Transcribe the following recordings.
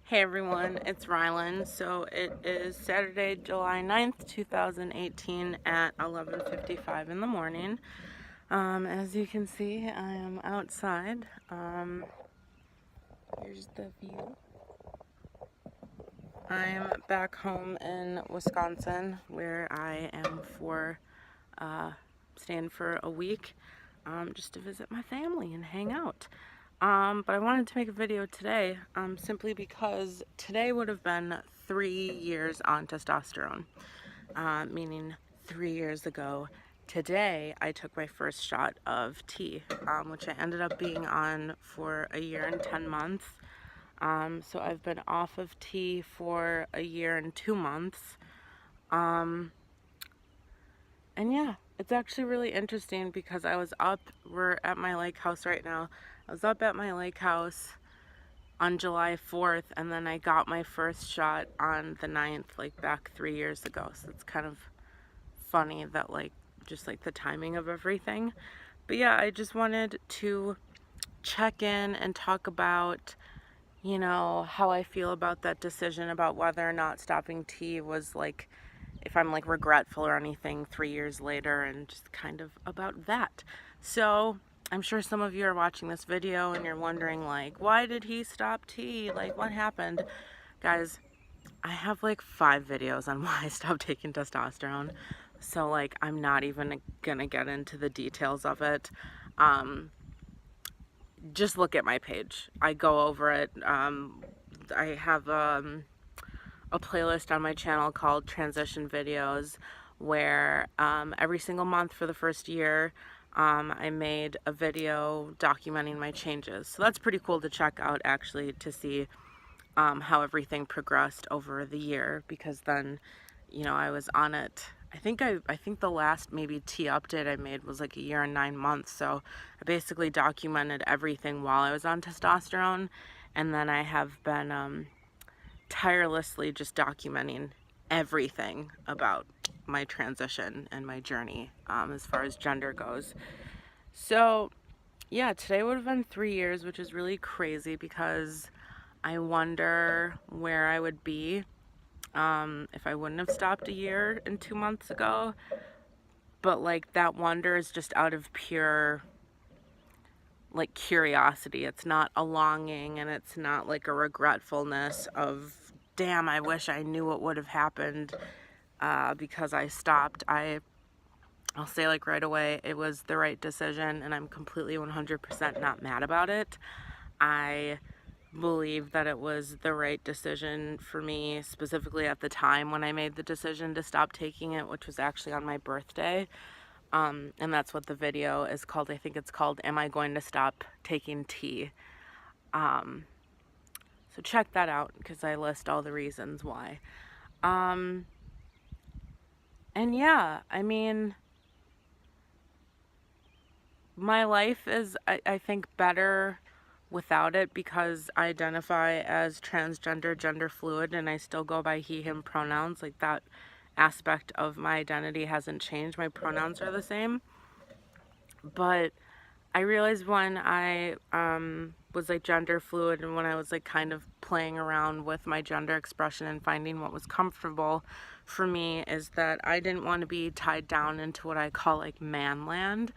Hey everyone, it's Rylan. So it is Saturday, July 9th, 2018 at 11:55 in the morning. As you can see, I am outside. Here's the view. I'm back home in Wisconsin where I am staying for a week, just to visit my family and hang out. But I wanted to make a video today, simply because today would have been 3 years on testosterone, meaning 3 years ago today I took my first shot of T, which I ended up being on for a year and 10 months. So I've been off of T for a year and 2 months. And yeah, it's actually really interesting because we're at my lake house right now. I was up at my lake house on July 4th, and then I got my first shot on the 9th, like back 3 years ago. So it's kind of funny that just the timing of everything. But yeah, I just wanted to check in and talk about, how I feel about that decision about whether or not stopping T was if I'm regretful or anything 3 years later, and just kind of about that. So I'm sure some of you are watching this video and you're wondering why did he stop T? What happened? Guys, I have 5 videos on why I stopped taking testosterone. So I'm not even gonna get into the details of it. Just look at my page. I go over it. I have a playlist on my channel called Transition Videos, where every single month for the first year I made a video documenting my changes. So that's pretty cool to check out, actually, to see how everything progressed over the year, because then I was on it. I think the last maybe T update I made was a year and 9 months. So I basically documented everything while I was on testosterone, and then I have been tirelessly just documenting everything about my transition and my journey as far as gender goes. So yeah, today would have been 3 years, which is really crazy because I wonder where I would be if I wouldn't have stopped a year and 2 months ago. But that wonder is just out of pure curiosity. It's not a longing, and it's not a regretfulness of, damn, I wish I knew what would have happened because I stopped. I'll say right away, it was the right decision, and I'm completely 100% not mad about it. I believe that it was the right decision for me, specifically at the time when I made the decision to stop taking it, which was actually on my birthday. And that's what the video is called. I think it's called, Am I Going to Stop Taking T? So check that out, because I list all the reasons why. And yeah, I mean, my life is, I think, better without it, because I identify as transgender, gender fluid, and I still go by he, him pronouns. That aspect of my identity hasn't changed. My pronouns are the same. But I realized when I was gender fluid, and when I was kind of playing around with my gender expression and finding what was comfortable for me, is that I didn't want to be tied down into what I call manland.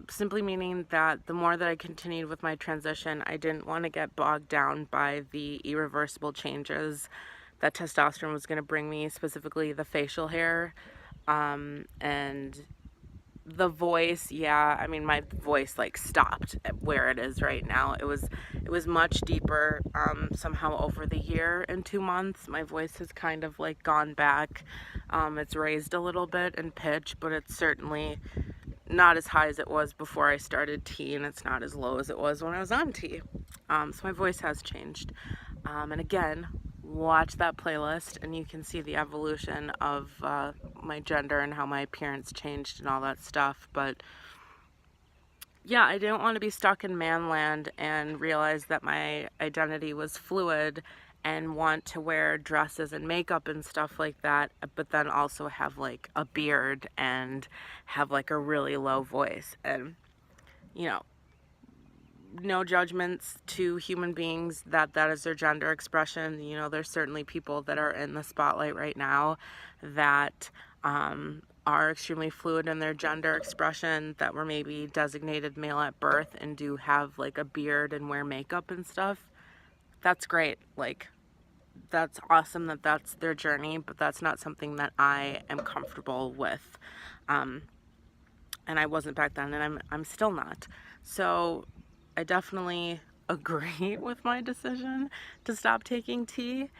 Simply meaning that the more that I continued with my transition, I didn't want to get bogged down by the irreversible changes that testosterone was going to bring me, specifically the facial hair, and the voice. Yeah, I mean, my voice stopped at where it is right now. It was much deeper. Somehow over the year and 2 months, my voice has kind of gone back. It's raised a little bit in pitch, but it's certainly not as high as it was before I started T, and it's not as low as it was when I was on T. So my voice has changed. And again, watch that playlist and you can see the evolution of my gender and how my appearance changed and all that stuff. But yeah, I didn't want to be stuck in manland and realize that my identity was fluid and want to wear dresses and makeup and stuff like that, but then also have a beard and have a really low voice. And no judgments to human beings that is their gender expression. You know, there's certainly people that are in the spotlight right now that are extremely fluid in their gender expression, that were maybe designated male at birth and do have like a beard and wear makeup and stuff. That's great. Like, that's awesome that that's their journey, but that's not something that I am comfortable with. And I wasn't back then, and I'm still not. So I definitely agree with my decision to stop taking tea.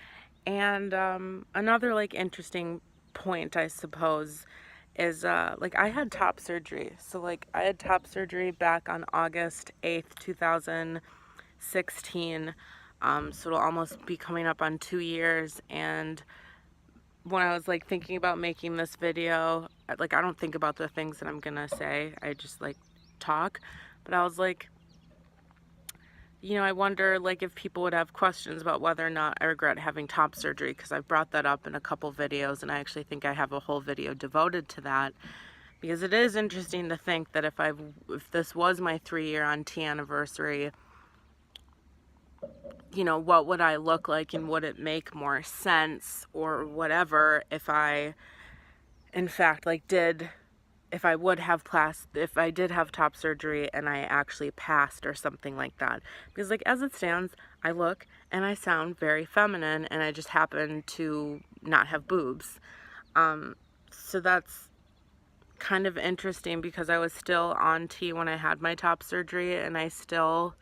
And another like interesting point, I suppose, is like I had top surgery. So like I had top surgery back on August 8th, 2016. So it'll almost be coming up on 2 years. And when I was like thinking about making this video, like I don't think about the things that I'm gonna say, I just like talk. But I was like, you know, I wonder like if people would have questions about whether or not I regret having top surgery, because I've brought that up in a couple videos, and I actually think I have a whole video devoted to that, because it is interesting to think that if this was my 3-year on tea anniversary, you know, what would I look like, and would it make more sense or whatever if I in fact like if I did have top surgery and I actually passed or something like that. Because like as it stands, I look and I sound very feminine, and I just happen to not have boobs. So that's kind of interesting, because I was still on T when I had my top surgery, and I still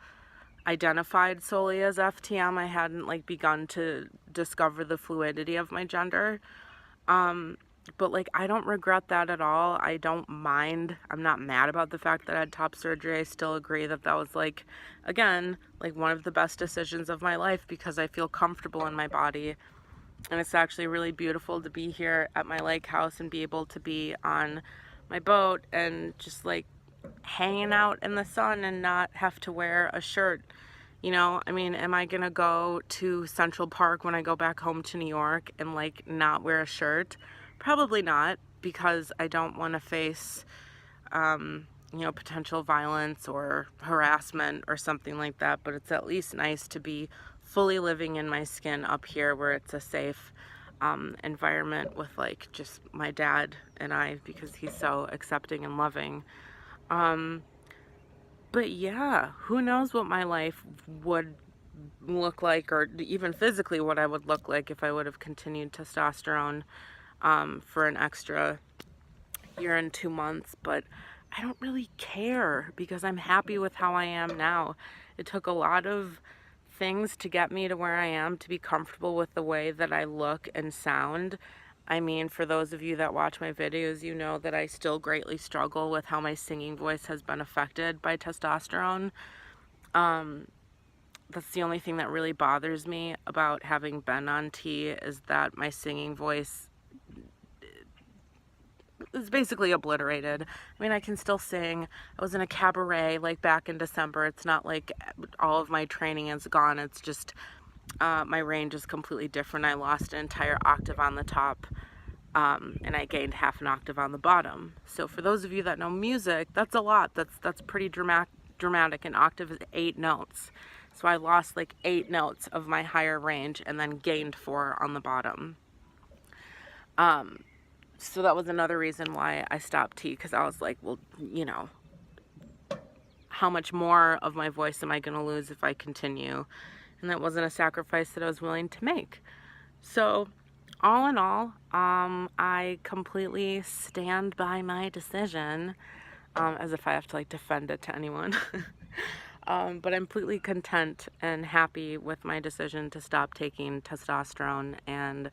identified solely as FTM. I hadn't like begun to discover the fluidity of my gender. But like I don't regret that at all. I don't mind. I'm not mad about the fact that I had top surgery. I still agree that that was like, again, like one of the best decisions of my life, because I feel comfortable in my body. And it's actually really beautiful to be here at my lake house and be able to be on my boat and just like hanging out in the sun and not have to wear a shirt. You know, I mean, am I gonna go to Central Park when I go back home to New York and like not wear a shirt? Probably not, because I don't want to face, you know, potential violence or harassment or something like that. But it's at least nice to be fully living in my skin up here, where it's a safe environment with like just my dad and I, because he's so accepting and loving. But yeah, who knows what my life would look like, or even physically what I would look like if I would have continued testosterone for an extra 1 year and 2 months. But I don't really care, because I'm happy with how I am now. It took a lot of things to get me to where I am, to be comfortable with the way that I look and sound. I mean, for those of you that watch my videos, you know that I still greatly struggle with how my singing voice has been affected by testosterone. That's the only thing that really bothers me about having been on T, is that my singing voice is basically obliterated. I mean, I can still sing. I was in a cabaret like back in December. It's not like all of my training is gone. It's just my range is completely different. I lost an entire octave on the top, and I gained half an octave on the bottom. So for those of you that know music, that's a lot. That's pretty dramatic. An octave is 8 notes. So I lost like 8 notes of my higher range and then gained 4 on the bottom. So that was another reason why I stopped tea, because I was like, well, you know, how much more of my voice am I going to lose if I continue? And that wasn't a sacrifice that I was willing to make. So all in all, I completely stand by my decision, as if I have to like defend it to anyone. But I'm completely content and happy with my decision to stop taking testosterone, and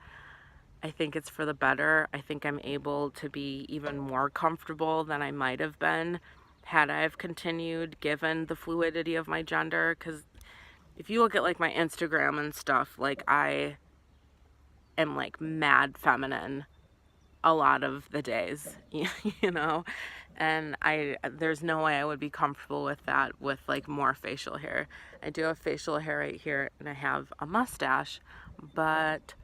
I think it's for the better. I think I'm able to be even more comfortable than I might have been had I have continued, given the fluidity of my gender. Because if you look at like my Instagram and stuff, like I am like mad feminine a lot of the days, you know, and there's no way I would be comfortable with that with like more facial hair. I do have facial hair right here, and I have a mustache, but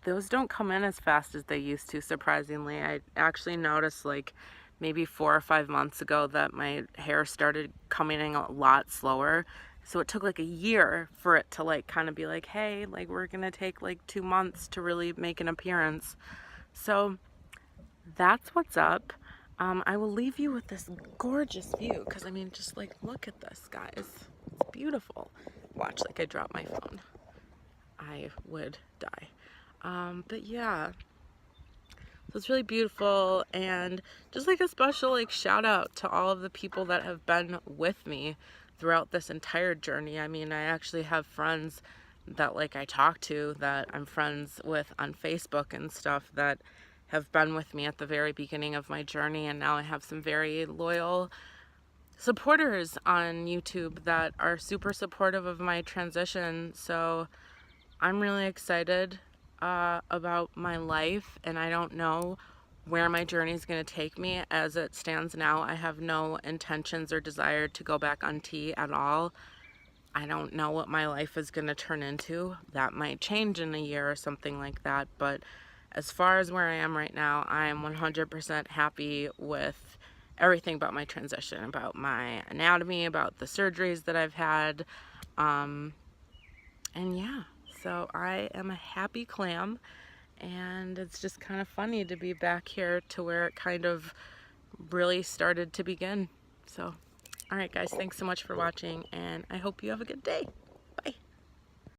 those don't come in as fast as they used to, surprisingly. I actually noticed like maybe 4 or 5 months ago that my hair started coming in a lot slower. So it took like a year for it to like kind of be like, hey, like we're gonna take like 2 months to really make an appearance. So that's what's up. I will leave you with this gorgeous view because I mean, just like look at this, guys. It's beautiful. Watch, like I drop my phone. I would die. But yeah, so it's really beautiful, and just like a special like shout out to all of the people that have been with me throughout this entire journey. I mean, I actually have friends that like I talk to that I'm friends with on Facebook and stuff that have been with me at the very beginning of my journey, and now I have some very loyal supporters on YouTube that are super supportive of my transition. So I'm really excited about my life, and I don't know where my journey is going to take me. As it stands now, I have no intentions or desire to go back on T at all. I don't know what my life is going to turn into. That might change in a year or something like that, but as far as where I am right now, I am 100% happy with everything about my transition, about my anatomy, about the surgeries that I've had, and yeah. So I am a happy clam, and it's just kind of funny to be back here to where it kind of really started to begin. So, all right, guys, thanks so much for watching, and I hope you have a good day. Bye.